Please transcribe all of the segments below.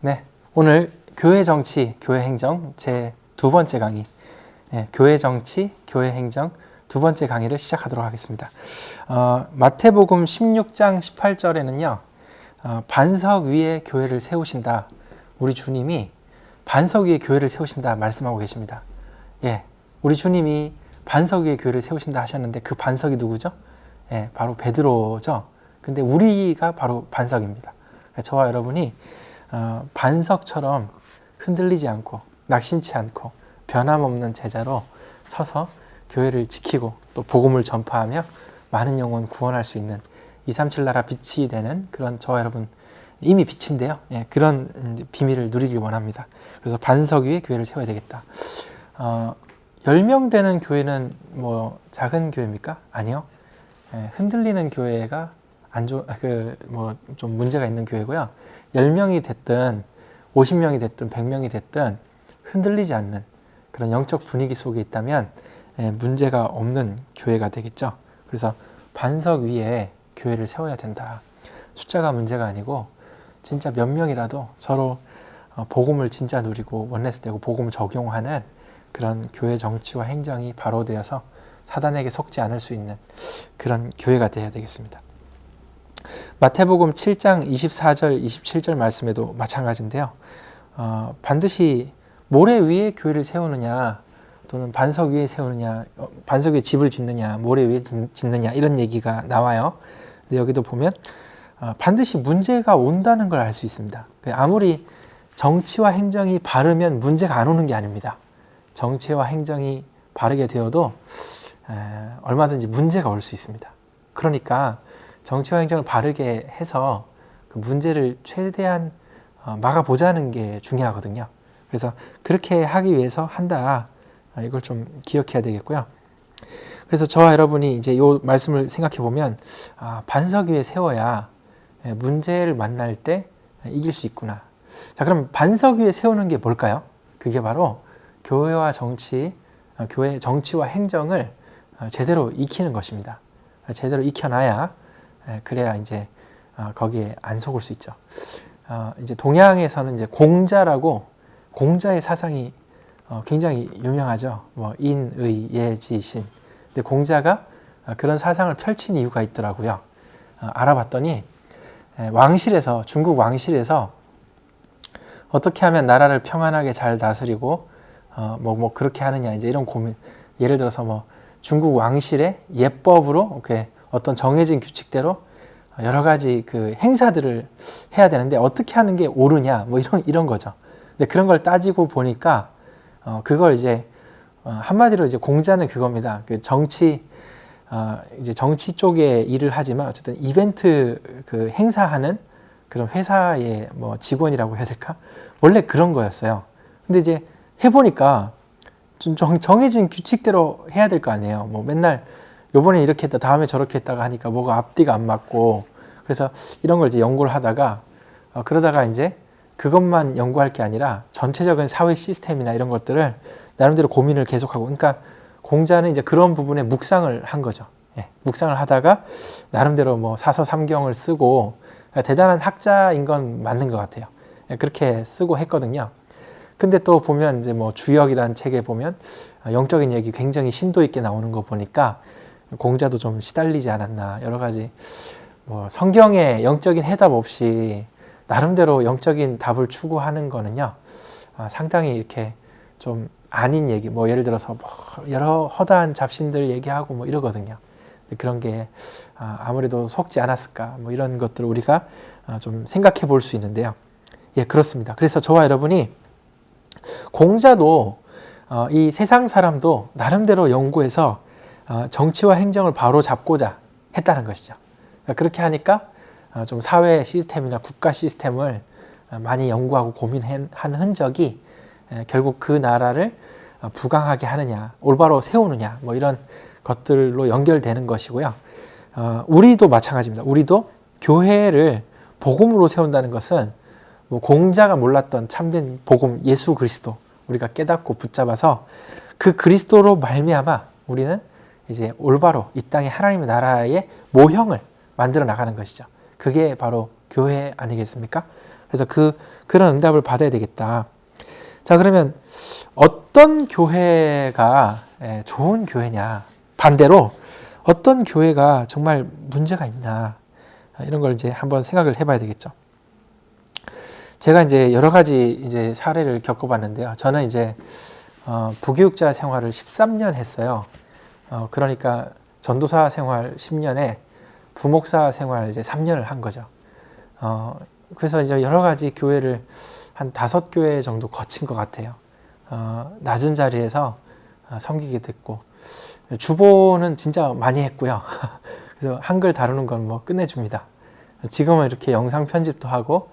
네, 오늘 교회 정치, 교회 행정 제 두 번째 강의, 교회 정치, 교회 행정 두 번째 강의를 시작하도록 하겠습니다. 마태복음 16장 18절에는요, 반석 위에 교회를 세우신다. 우리 주님이 반석 위에 교회를 세우신다 말씀하고 계십니다. 우리 주님이 반석 위에 교회를 세우신다 하셨는데 그 반석이 누구죠? 바로 베드로죠. 근데 우리가 바로 반석입니다. 저와 여러분이 반석처럼 흔들리지 않고 낙심치 않고 변함없는 제자로 서서 교회를 지키고 또 복음을 전파하며 많은 영혼 구원할 수 있는 237 나라 빛이 되는 그런 저와 여러분 이미 빛인데요. 그런 비밀을 누리길 원합니다. 그래서 반석 위에 교회를 세워야 되겠다. 10명 되는 교회는 뭐 작은 교회입니까? 아니요. 흔들리는 교회가 좀 문제가 있는 교회고요. 10명이 됐든 50명이 됐든 100명이 됐든 흔들리지 않는 그런 영적 분위기 속에 있다면 문제가 없는 교회가 되겠죠. 그래서 반석 위에 교회를 세워야 된다. 숫자가 문제가 아니고 진짜 몇 명이라도 서로 복음을 진짜 누리고 원네스 되고 복음을 적용하는 그런 교회 정치와 행정이 바로 되어서 사단에게 속지 않을 수 있는 그런 교회가 되어야 되겠습니다. 마태복음 7장 24절 27절 말씀에도 마찬가지인데요. 반드시 모래 위에 교회를 세우느냐 또는 반석 위에 세우느냐, 반석 위에 집을 짓느냐, 모래 위에 짓느냐 이런 얘기가 나와요. 근데 여기도 보면 반드시 문제가 온다는 걸 알 수 있습니다. 아무리 정치와 행정이 바르면 문제가 안 오는 게 아닙니다. 정치와 행정이 바르게 되어도 얼마든지 문제가 올 수 있습니다. 그러니까 정치와 행정을 바르게 해서 그 문제를 최대한 막아보자는 게 중요하거든요. 그래서 그렇게 하기 위해서 한다. 이걸 좀 기억해야 되겠고요. 그래서 저와 여러분이 이제 이 말씀을 생각해 보면 반석 위에 세워야 문제를 만날 때 이길 수 있구나. 자, 그럼 반석 위에 세우는 게 뭘까요? 그게 바로 교회와 정치, 교회 정치와 행정을 제대로 익히는 것입니다. 제대로 익혀놔야 그래야 이제 거기에 안 속을 수 있죠. 이제 동양에서는 이제 공자라고 공자의 사상이 굉장히 유명하죠. 뭐 인의 예지신. 근데 공자가 그런 사상을 펼친 이유가 있더라고요. 알아봤더니 왕실에서 중국 왕실에서 어떻게 하면 나라를 평안하게 잘 다스리고 뭐 그렇게 하느냐 이제 이런 고민. 예를 들어서 뭐 중국 왕실의 예법으로 어떤 정해진 규칙대로 여러 가지 그 행사들을 해야 되는데 어떻게 하는 게 옳으냐 뭐 이런 거죠. 근데 그런 걸 따지고 보니까 그걸 이제 한마디로 이제 공자는 그겁니다. 그 이제 정치 쪽에 일을 하지만 어쨌든 이벤트 그 행사하는 그런 회사의 뭐 직원이라고 해야 될까? 원래 그런 거였어요. 근데 이제 해보니까 좀 정해진 규칙대로 해야 될 거 아니에요. 뭐 맨날 요번에 이렇게 했다 다음에 저렇게 했다가 하니까 뭐가 앞뒤가 안 맞고 그래서 이런 걸 이제 연구를 하다가 그러다가 이제 그것만 연구할 게 아니라 전체적인 사회 시스템이나 이런 것들을 나름대로 고민을 계속하고 그러니까 공자는 이제 그런 부분에 묵상을 한 거죠. 묵상을 하다가 나름대로 뭐 사서 삼경을 쓰고 대단한 학자인 건 맞는 것 같아요. 그렇게 쓰고 했거든요. 근데 또 보면 이제 뭐 주역이라는 책에 보면 영적인 얘기 굉장히 심도 있게 나오는 거 보니까 공자도 좀 시달리지 않았나 여러 가지 뭐 성경에 영적인 해답 없이 나름대로 영적인 답을 추구하는 거는요 상당히 이렇게 좀 아닌 얘기 뭐 예를 들어서 뭐 여러 허다한 잡신들 얘기하고 뭐 이러거든요. 그런 게 아무래도 속지 않았을까 뭐 이런 것들을 우리가 좀 생각해 볼 수 있는데요. 그렇습니다. 그래서 저와 여러분이 공자도 이 세상 사람도 나름대로 연구해서 정치와 행정을 바로 잡고자 했다는 것이죠. 그렇게 하니까 좀 사회 시스템이나 국가 시스템을 많이 연구하고 고민한 흔적이 결국 그 나라를 부강하게 하느냐, 올바로 세우느냐 뭐 이런 것들로 연결되는 것이고요. 우리도 마찬가지입니다. 우리도 교회를 복음으로 세운다는 것은 뭐 공자가 몰랐던 참된 복음 예수 그리스도 우리가 깨닫고 붙잡아서 그 그리스도로 말미암아 우리는 이제 올바로 이 땅에 하나님의 나라의 모형을 만들어 나가는 것이죠. 그게 바로 교회 아니겠습니까? 그래서 그런 응답을 받아야 되겠다. 자, 그러면 어떤 교회가 좋은 교회냐? 반대로 어떤 교회가 정말 문제가 있나? 이런 걸 이제 한번 생각을 해봐야 되겠죠. 제가 이제 여러 가지 이제 사례를 겪어봤는데요. 저는 이제 부교육자 생활을 13년 했어요. 그러니까 전도사 생활 10년에 부목사 생활 이제 3년을 한 거죠. 그래서 이제 여러 가지 교회를 한 5교회 정도 거친 것 같아요. 낮은 자리에서 섬기게 됐고, 주보는 진짜 많이 했고요. 그래서 한글 다루는 건 뭐 끝내줍니다. 지금은 이렇게 영상 편집도 하고,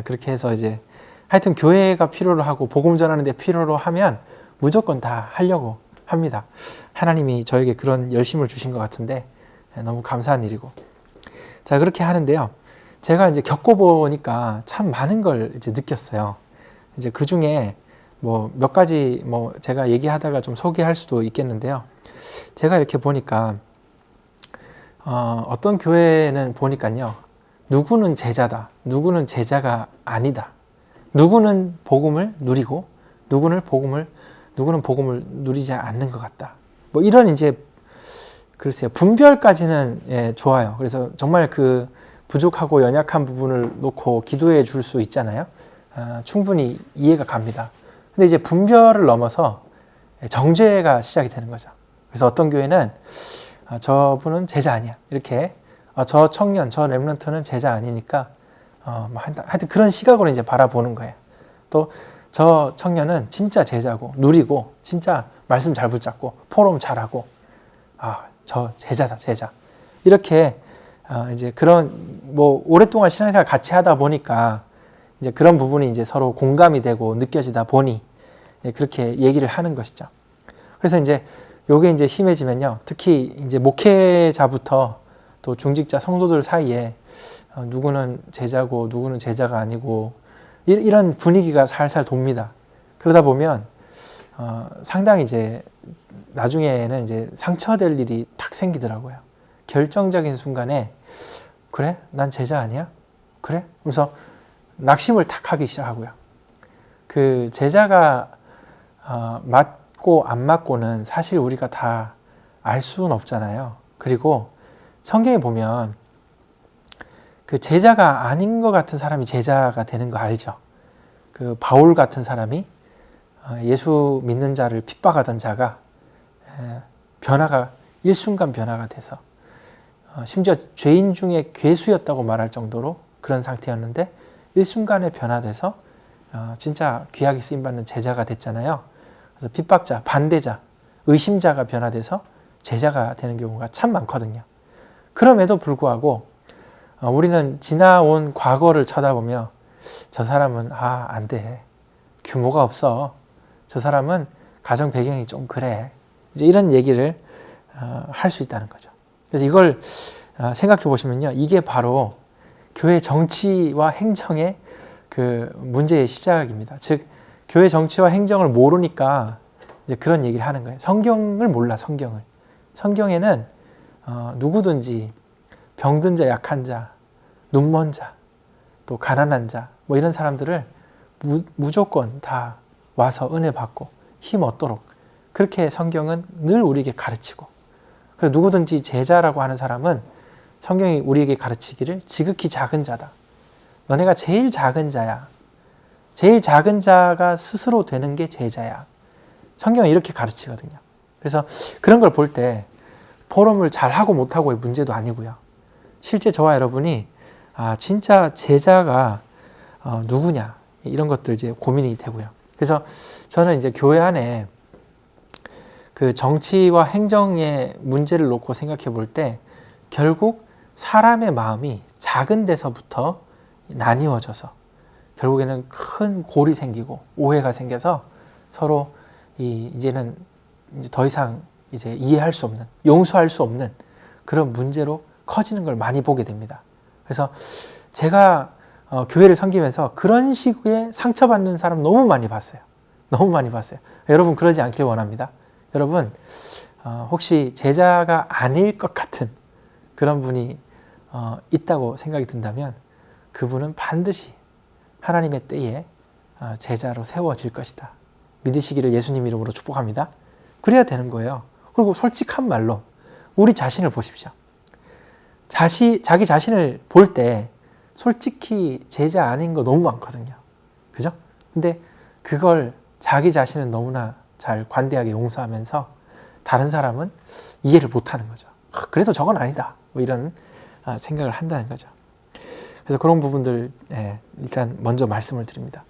그렇게 해서 이제 하여튼 교회가 필요로 하고 복음 전하는 데 필요로 하면 무조건 다 하려고 합니다. 하나님이 저에게 그런 열심을 주신 것 같은데 너무 감사한 일이고. 자, 그렇게 하는데요. 제가 이제 겪어보니까 참 많은 걸 이제 느꼈어요. 이제 그 중에 뭐 몇 가지 뭐 제가 얘기하다가 좀 소개할 수도 있겠는데요. 제가 이렇게 보니까 어떤 교회는 보니까요. 누구는 제자다. 누구는 제자가 아니다. 누구는 복음을 누리고 누구는 복음을 누리지 않는 것 같다. 뭐 이런 이제 글쎄요. 분별까지는 좋아요. 그래서 정말 그 부족하고 연약한 부분을 놓고 기도해 줄 수 있잖아요. 충분히 이해가 갑니다. 근데 이제 분별을 넘어서 정죄가 시작이 되는 거죠. 그래서 어떤 교회는 저분은 제자 아니야. 이렇게 저 청년, 저 렘넌트는 제자 아니니까 하여튼 그런 시각으로 이제 바라보는 거예요. 또 저 청년은 진짜 제자고 누리고 진짜 말씀 잘 붙잡고 포럼 잘하고 저 제자다 제자. 이렇게 이제 그런 뭐 오랫동안 신앙생활 같이 하다 보니까 이제 그런 부분이 이제 서로 공감이 되고 느껴지다 보니 그렇게 얘기를 하는 것이죠. 그래서 이제 요게 이제 심해지면요. 특히 이제 목회자부터 또 중직자 성도들 사이에 누구는 제자고 누구는 제자가 아니고 이런 분위기가 살살 돕니다. 그러다 보면 상당히 이제 나중에는 이제 상처될 일이 탁 생기더라고요. 결정적인 순간에 그래? 난 제자 아니야? 그래? 그래서 낙심을 탁 하기 시작하고요. 그 제자가 맞고 안 맞고는 사실 우리가 다 알 수는 없잖아요. 그리고 성경에 보면 그 제자가 아닌 것 같은 사람이 제자가 되는 거 알죠? 그 바울 같은 사람이 예수 믿는 자를 핍박하던 자가 일순간 변화가 돼서 심지어 죄인 중에 괴수였다고 말할 정도로 그런 상태였는데 일순간에 변화돼서 진짜 귀하게 쓰임받는 제자가 됐잖아요. 그래서 핍박자, 반대자, 의심자가 변화돼서 제자가 되는 경우가 참 많거든요. 그럼에도 불구하고 우리는 지나온 과거를 쳐다보며 저 사람은 안 돼. 규모가 없어. 저 사람은 가정 배경이 좀 그래. 이제 이런 얘기를 할 수 있다는 거죠. 그래서 이걸 생각해 보시면요. 이게 바로 교회 정치와 행정의 그 문제의 시작입니다. 즉 교회 정치와 행정을 모르니까 이제 그런 얘기를 하는 거예요. 성경을 몰라. 성경에는 누구든지 병든 자, 약한 자, 눈먼 자, 또 가난한 자, 뭐 이런 사람들을 무조건 다 와서 은혜 받고 힘 얻도록 그렇게 성경은 늘 우리에게 가르치고, 그래서 누구든지 제자라고 하는 사람은 성경이 우리에게 가르치기를 지극히 작은 자다. 너네가 제일 작은 자야. 제일 작은 자가 스스로 되는 게 제자야. 성경은 이렇게 가르치거든요. 그래서 그런 걸 볼 때 포럼을 잘하고 못하고의 문제도 아니고요. 실제 저와 여러분이 진짜 제자가 누구냐 이런 것들 이제 고민이 되고요. 그래서 저는 이제 교회 안에 그 정치와 행정의 문제를 놓고 생각해 볼 때 결국 사람의 마음이 작은 데서부터 나뉘어져서 결국에는 큰 골이 생기고 오해가 생겨서 서로 이제는 더 이상 이제 이해할 수 없는, 용서할 수 없는 그런 문제로 커지는 걸 많이 보게 됩니다. 그래서 제가 교회를 섬기면서 그런 식의 상처받는 사람 너무 많이 봤어요. 너무 많이 봤어요. 여러분 그러지 않길 원합니다. 여러분 혹시 제자가 아닐 것 같은 그런 분이 있다고 생각이 든다면 그분은 반드시 하나님의 때에 제자로 세워질 것이다. 믿으시기를 예수님 이름으로 축복합니다. 그래야 되는 거예요. 그리고 솔직한 말로 우리 자신을 보십시오. 자기 자신을 볼 때 솔직히 제자 아닌 거 너무 많거든요. 그죠? 근데 그걸 자기 자신은 너무나 잘 관대하게 용서하면서 다른 사람은 이해를 못하는 거죠. 그래도 저건 아니다. 뭐 이런 생각을 한다는 거죠. 그래서 그런 부분들 일단 먼저 말씀을 드립니다.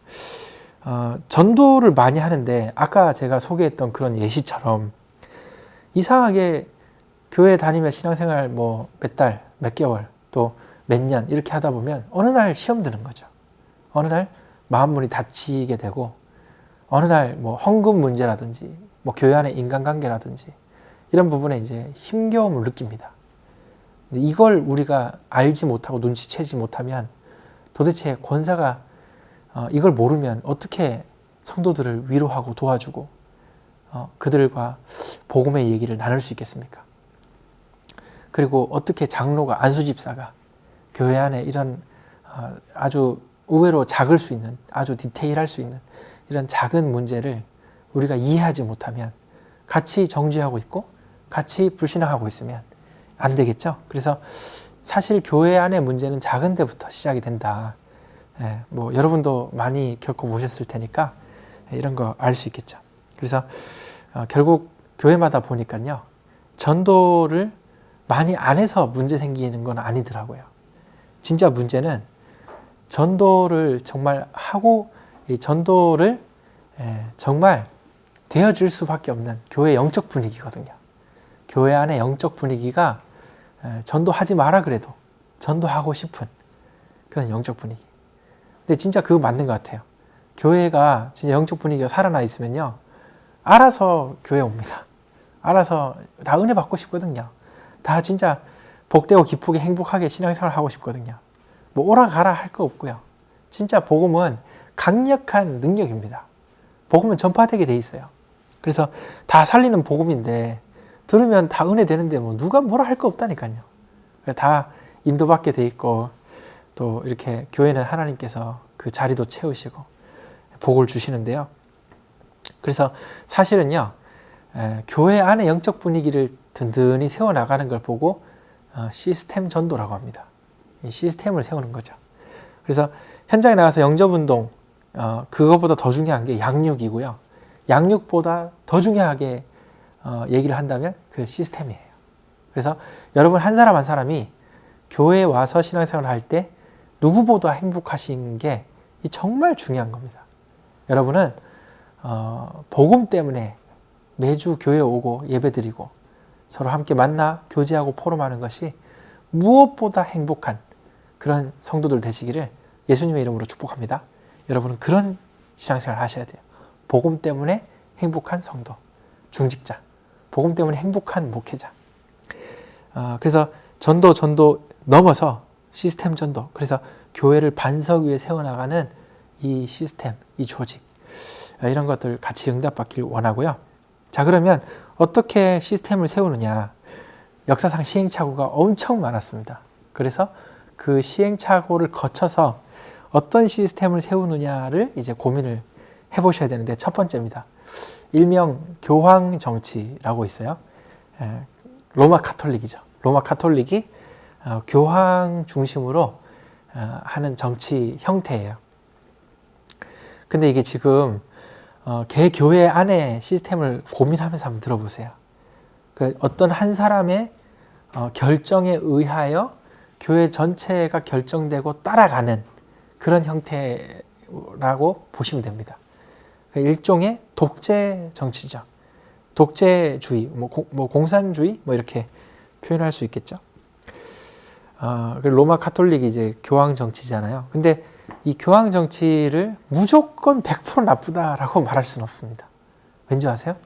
전도를 많이 하는데 아까 제가 소개했던 그런 예시처럼 이상하게 교회 다니며 신앙생활 뭐 몇 달, 몇 개월, 또 몇 년 이렇게 하다 보면 어느 날 시험 드는 거죠. 어느 날 마음문이 닫히게 되고 어느 날 뭐 헌금 문제라든지 뭐 교회 안의 인간관계라든지 이런 부분에 이제 힘겨움을 느낍니다. 근데 이걸 우리가 알지 못하고 눈치채지 못하면 도대체 권사가 이걸 모르면 어떻게 성도들을 위로하고 도와주고 그들과 복음의 얘기를 나눌 수 있겠습니까? 그리고 어떻게 장로가 안수집사가 교회 안에 이런 아주 의외로 작을 수 있는 아주 디테일할 수 있는 이런 작은 문제를 우리가 이해하지 못하면 같이 정죄하고 있고 같이 불신앙하고 있으면 안 되겠죠. 그래서 사실 교회 안의 문제는 작은 데부터 시작이 된다. 뭐 여러분도 많이 겪어보셨을 테니까 이런 거 알 수 있겠죠. 그래서 결국 교회마다 보니까요, 전도를 많이 안 해서 문제 생기는 건 아니더라고요. 진짜 문제는 전도를 정말 하고 이 전도를 정말 되어질 수밖에 없는 교회 영적 분위기거든요. 교회 안의 영적 분위기가 전도하지 마라 그래도 전도하고 싶은 그런 영적 분위기. 근데 진짜 그거 맞는 것 같아요. 교회가 진짜 영적 분위기가 살아나 있으면요, 알아서 교회 옵니다. 알아서 다 은혜 받고 싶거든요. 다 진짜 복되고 기쁘게 행복하게 신앙생활 하고 싶거든요. 뭐 오라 가라 할 거 없고요. 진짜 복음은 강력한 능력입니다. 복음은 전파되게 돼 있어요. 그래서 다 살리는 복음인데 들으면 다 은혜 되는데 뭐 누가 뭐라 할 거 없다니까요. 다 인도받게 돼 있고 또 이렇게 교회는 하나님께서 그 자리도 채우시고 복을 주시는데요. 그래서 사실은요, 교회 안에 영적 분위기를 든든히 세워나가는 걸 보고 시스템 전도라고 합니다. 이 시스템을 세우는 거죠. 그래서 현장에 나가서 영접운동, 그거보다 더 중요한 게 양육이고요. 양육보다 더 중요하게 얘기를 한다면 그 시스템이에요. 그래서 여러분 한 사람 한 사람이 교회에 와서 신앙생활을 할 때 누구보다 행복하신 게 정말 중요한 겁니다. 여러분은 복음 때문에 매주 교회에 오고 예배드리고 서로 함께 만나 교제하고 포럼하는 것이 무엇보다 행복한 그런 성도들 되시기를 예수님의 이름으로 축복합니다. 여러분은 그런 신앙생활을 하셔야 돼요. 복음 때문에 행복한 성도, 중직자, 복음 때문에 행복한 목회자. 그래서 전도 넘어서 시스템 전도, 그래서 교회를 반석 위에 세워나가는 이 시스템, 이 조직, 이런 것들 같이 응답받길 원하고요. 자, 그러면 어떻게 시스템을 세우느냐? 역사상 시행착오가 엄청 많았습니다. 그래서 그 시행착오를 거쳐서 어떤 시스템을 세우느냐를 이제 고민을 해보셔야 되는데, 첫 번째입니다. 일명 교황 정치라고 있어요. 로마 카톨릭이죠. 로마 카톨릭이 교황 중심으로 하는 정치 형태예요. 근데 이게 지금 개교회 안에 시스템을 고민하면서 한번 들어보세요. 그 어떤 한 사람의 결정에 의하여 교회 전체가 결정되고 따라가는 그런 형태라고 보시면 됩니다. 일종의 독재 정치죠. 독재주의, 공산주의, 이렇게 표현할 수 있겠죠. 로마 카톨릭이 이제 교황 정치잖아요. 근데 이 교황 정치를 무조건 100% 나쁘다라고 말할 수는 없습니다. 왠지 아세요?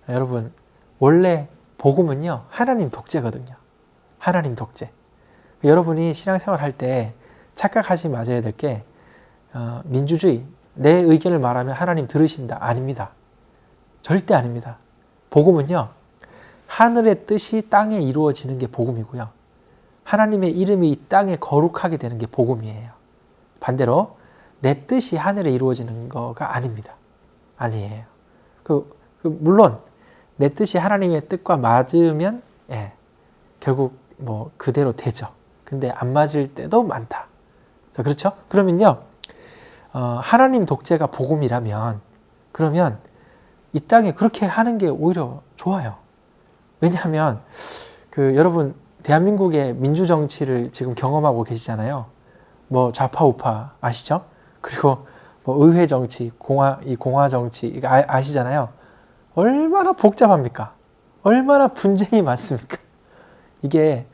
여러분, 원래 복음은요, 하나님 독재거든요. 하나님 독재. 여러분이 신앙생활 할 때 착각하지 마셔야 될 게, 민주주의, 내 의견을 말하면 하나님 들으신다. 아닙니다. 절대 아닙니다. 복음은요, 하늘의 뜻이 땅에 이루어지는 게 복음이고요. 하나님의 이름이 이 땅에 거룩하게 되는 게 복음이에요. 반대로 내 뜻이 하늘에 이루어지는 거가 아닙니다. 아니에요. 물론 내 뜻이 하나님의 뜻과 맞으면 결국 뭐 그대로 되죠. 근데 안 맞을 때도 많다. 자, 그렇죠? 그러면요, 하나님 독재가 복음이라면 그러면 이 땅에 그렇게 하는 게 오히려 좋아요. 왜냐하면 여러분 대한민국의 민주정치를 지금 경험하고 계시잖아요. 뭐 좌파 우파 아시죠? 그리고 뭐 의회 정치, 공화 정치 이거 아시잖아요. 얼마나 복잡합니까? 얼마나 분쟁이 많습니까? 이게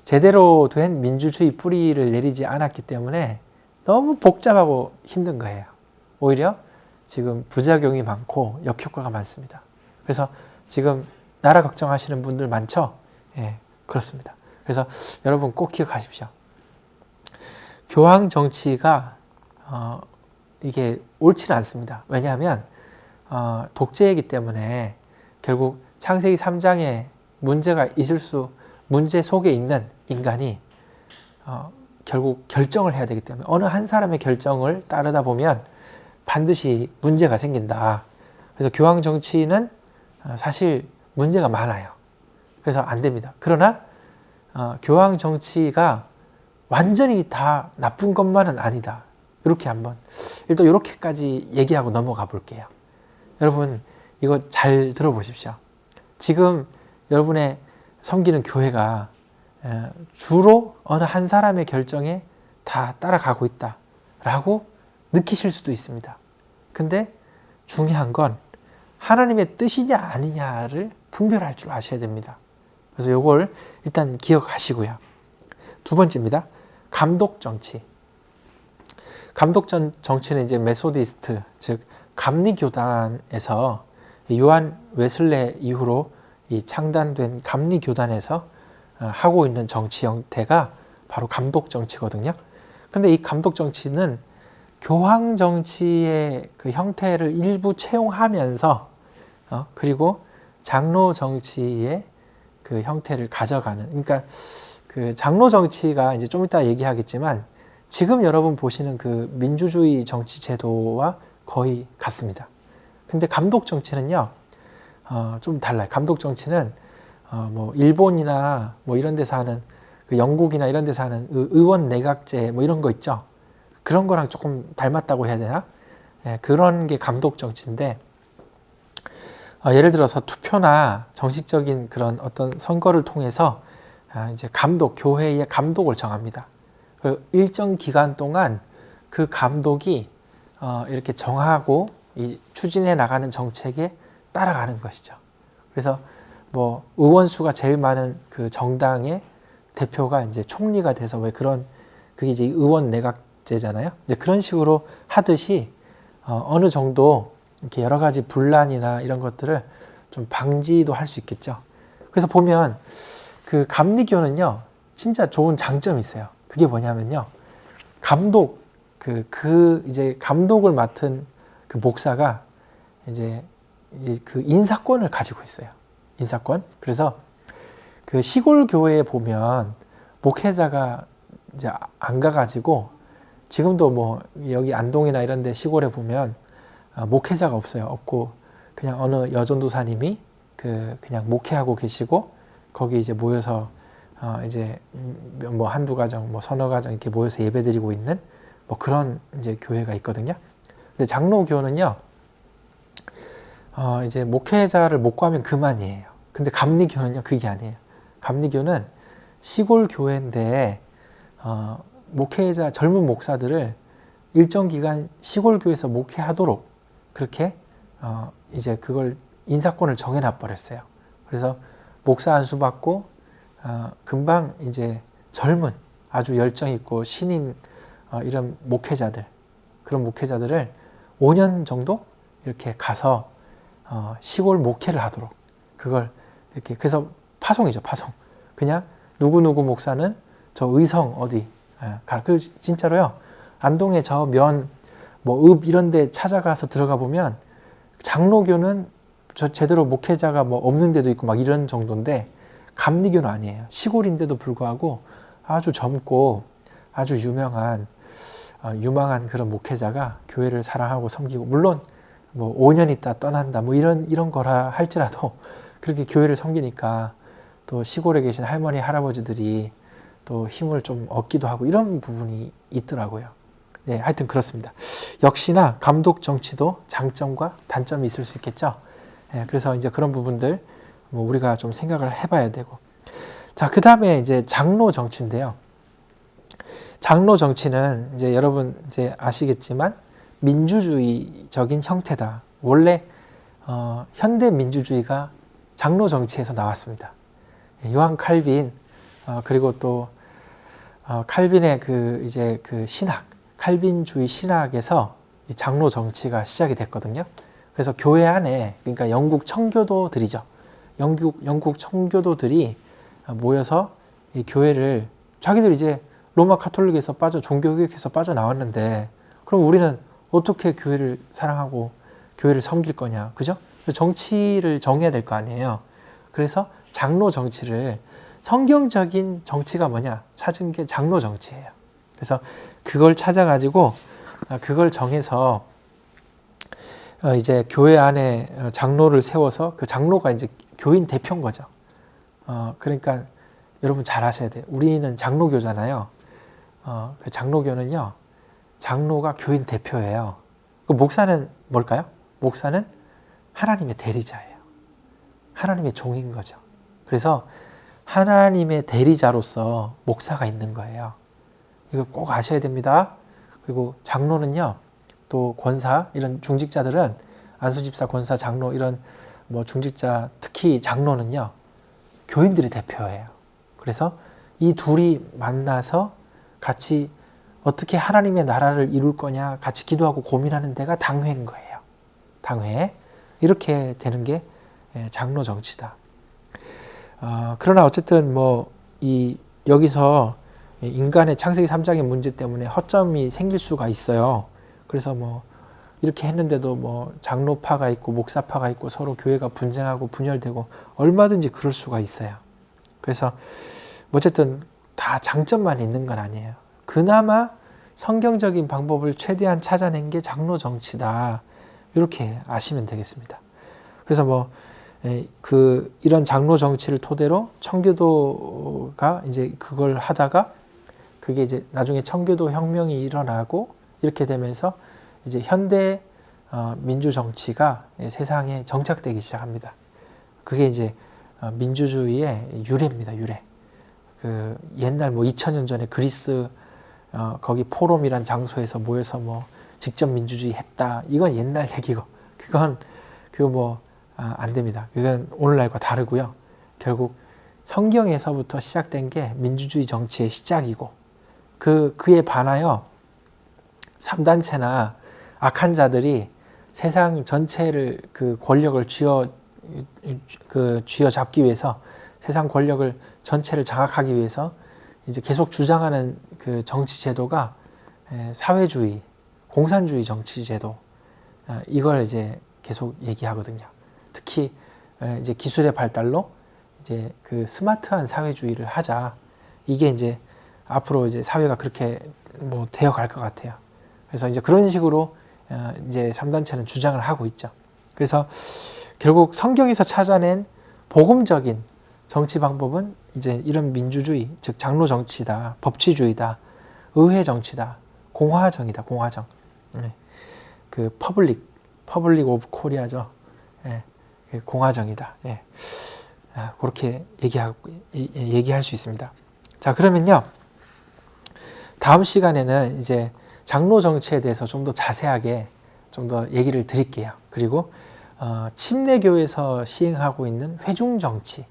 제대로 된 민주주의 뿌리를 내리지 않았기 때문에 너무 복잡하고 힘든 거예요. 오히려 지금 부작용이 많고 역효과가 많습니다. 그래서 지금 나라 걱정하시는 분들 많죠? 그렇습니다. 그래서 여러분 꼭 기억하십시오. 교황 정치가 이게 옳지는 않습니다. 왜냐하면 독재이기 때문에 결국 창세기 3장에 문제 속에 있는 인간이 결국 결정을 해야 되기 때문에 어느 한 사람의 결정을 따르다 보면 반드시 문제가 생긴다. 그래서 교황 정치는 사실 문제가 많아요. 그래서 안 됩니다. 그러나 교황 정치가 완전히 다 나쁜 것만은 아니다. 이렇게 한번 일단 이렇게까지 얘기하고 넘어가 볼게요. 여러분 이거 잘 들어보십시오. 지금 여러분의 섬기는 교회가 주로 어느 한 사람의 결정에 다 따라가고 있다라고 느끼실 수도 있습니다. 근데 중요한 건 하나님의 뜻이냐 아니냐를 분별할 줄 아셔야 됩니다. 그래서 이걸 일단 기억하시고요. 두 번째입니다. 감독 정치. 감독 정치는 이제 메소디스트, 즉 감리교단에서 요한 웨슬레 이후로 이 창단된 감리교단에서 하고 있는 정치 형태가 바로 감독 정치거든요. 근데 이 감독 정치는 교황 정치의 그 형태를 일부 채용하면서 그리고 장로 정치의 그 형태를 가져가는, 그러니까 그 장로 정치가 이제 좀 이따 얘기하겠지만 지금 여러분 보시는 그 민주주의 정치 제도와 거의 같습니다. 근데 감독 정치는요, 좀 달라요. 감독 정치는 뭐 일본이나 뭐 이런 데서 하는 그 영국이나 이런 데서 하는 의원 내각제 뭐 이런 거 있죠. 그런 거랑 조금 닮았다고 해야 되나? 그런 게 감독 정치인데, 예를 들어서 투표나 정식적인 그런 어떤 선거를 통해서 이제 교회의 감독을 정합니다. 일정 기간 동안 그 감독이 이렇게 정하고 추진해 나가는 정책에 따라가는 것이죠. 그래서 뭐 의원 수가 제일 많은 그 정당의 대표가 이제 총리가 돼서 그게 이제 의원 내각제잖아요. 이제 그런 식으로 하듯이 어느 정도 이렇게 여러 가지 분란이나 이런 것들을 좀 방지도 할 수 있겠죠. 그래서 보면 그 감리교는요, 진짜 좋은 장점이 있어요. 그게 뭐냐면요, 이제 감독을 맡은 그 목사가 이제 그 인사권을 가지고 있어요. 인사권. 그래서 그 시골 교회에 보면 목회자가 이제 안 가가지고 지금도 뭐 여기 안동이나 이런 데 시골에 보면 목회자가 없고 그냥 어느 여전도사님이 그냥 목회하고 계시고 거기 이제 모여서 이제 뭐 한두 가정 뭐 서너 가정 이렇게 모여서 예배드리고 있는 뭐 그런 이제 교회가 있거든요. 근데 장로교는요, 이제 목회자를 못 구하면 그만이에요. 근데 감리교는요, 그게 아니에요. 감리교는 시골 교회인데 목회자 젊은 목사들을 일정 기간 시골 교회에서 목회하도록 그렇게 이제 그걸 인사권을 정해놔 버렸어요. 그래서 목사 안수 받고 금방 이제 젊은 아주 열정 있고 신임 이런 그런 목회자들을 5년 정도 이렇게 가서 시골 목회를 하도록 그걸 이렇게, 그래서 파송이죠, 파송. 그냥 누구누구 목사는 저 의성 어디 그 진짜로요, 안동에 저 읍 이런 데 찾아가서 들어가 보면 장로교는 저 제대로 목회자가 뭐 없는 데도 있고 막 이런 정도인데 감리교는 아니에요. 시골인데도 불구하고 아주 젊고 아주 유명한 유망한 그런 목회자가 교회를 사랑하고 섬기고, 물론 뭐 5년 있다 떠난다 뭐 이런 거라 할지라도 그렇게 교회를 섬기니까 또 시골에 계신 할머니 할아버지들이 또 힘을 좀 얻기도 하고 이런 부분이 있더라고요. 네, 하여튼 그렇습니다. 역시나 감독 정치도 장점과 단점이 있을 수 있겠죠. 네, 그래서 이제 그런 부분들 뭐 우리가 좀 생각을 해봐야 되고. 자, 그 다음에 이제 장로 정치인데요. 장로 정치는 이제 여러분 이제 아시겠지만 민주주의적인 형태다. 원래 현대 민주주의가 장로 정치에서 나왔습니다. 요한 칼빈 그리고 또 칼빈의 그 이제 그 신학, 칼빈주의 신학에서 이 장로 정치가 시작이 됐거든요. 그래서 교회 안에, 그러니까 영국 청교도들이죠. 영국 청교도들이 모여서 이 교회를, 자기들 이제 로마 카톨릭에서 종교개혁에서 빠져나왔는데, 그럼 우리는 어떻게 교회를 사랑하고 교회를 섬길 거냐, 그죠? 정치를 정해야 될 거 아니에요. 그래서 장로 정치를, 성경적인 정치가 뭐냐 찾은 게 장로 정치예요. 그래서 그걸 찾아가지고 그걸 정해서 이제 교회 안에 장로를 세워서 그 장로가 이제 교인 대표인 거죠. 그러니까 여러분 잘 아셔야 돼요. 우리는 장로교잖아요. 그 장로교는요, 장로가 교인 대표예요. 그 목사는 뭘까요? 목사는 하나님의 대리자예요. 하나님의 종인 거죠. 그래서 하나님의 대리자로서 목사가 있는 거예요. 이거 꼭 아셔야 됩니다. 그리고 장로는요, 또 권사, 이런 중직자들은 안수집사, 권사, 장로, 이런 뭐 중직자, 특히 장로는요, 교인들의 대표예요. 그래서 이 둘이 만나서 같이 어떻게 하나님의 나라를 이룰 거냐 같이 기도하고 고민하는 데가 당회인 거예요. 당회. 이렇게 되는 게 장로 정치다. 그러나 어쨌든 여기서 인간의 창세기 3장의 문제 때문에 허점이 생길 수가 있어요. 그래서 이렇게 했는데도 장로파가 있고 목사파가 있고 서로 교회가 분쟁하고 분열되고 얼마든지 그럴 수가 있어요. 그래서 어쨌든 다 장점만 있는 건 아니에요. 그나마 성경적인 방법을 최대한 찾아낸 게 장로 정치다. 이렇게 아시면 되겠습니다. 그래서 이런 장로 정치를 토대로 청교도가 이제 그걸 하다가 그게 이제 나중에 청교도 혁명이 일어나고 이렇게 되면서 이제 현대 민주 정치가 세상에 정착되기 시작합니다. 그게 이제 민주주의의 유래입니다. 유래. 그 옛날 2000년 전에 그리스 거기 포럼이란 장소에서 모여서 직접 민주주의 했다. 이건 옛날 얘기고 그거 안 됩니다. 이건 오늘날과 다르고요. 결국 성경에서부터 시작된 게 민주주의 정치의 시작이고 그에 반하여 3단체나 악한 자들이 세상 전체를 그 권력을 쥐어잡기 위해서 세상 권력을 전체를 장악하기 위해서 이제 계속 주장하는 그 정치 제도가 사회주의, 공산주의 정치 제도, 이걸 이제 계속 얘기하거든요. 특히 이제 기술의 발달로 이제 그 스마트한 사회주의를 하자. 이게 이제 앞으로 이제 사회가 그렇게 되어갈 것 같아요. 그래서 이제 그런 식으로 이제 3단체는 주장을 하고 있죠. 그래서 결국 성경에서 찾아낸 복음적인 정치 방법은 이제 이런 민주주의, 즉 장로 정치다, 법치주의다, 의회 정치다, 공화정이다, 공화정. 그 퍼블릭 오브 코리아죠. 공화정이다. 그렇게 얘기할 수 있습니다. 자, 그러면요. 다음 시간에는 이제 장로 정치에 대해서 좀 더 자세하게 좀 더 얘기를 드릴게요. 그리고 침례교에서 시행하고 있는 회중 정치,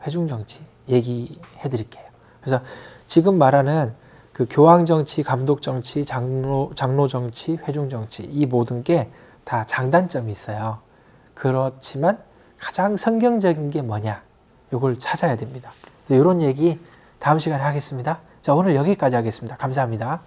회중 정치 얘기해 드릴게요. 그래서 지금 말하는 그 교황 정치, 감독 정치, 장로 정치, 회중 정치, 이 모든 게 다 장단점이 있어요. 그렇지만 가장 성경적인 게 뭐냐? 이걸 찾아야 됩니다. 이런 얘기 다음 시간에 하겠습니다. 자, 오늘 여기까지 하겠습니다. 감사합니다.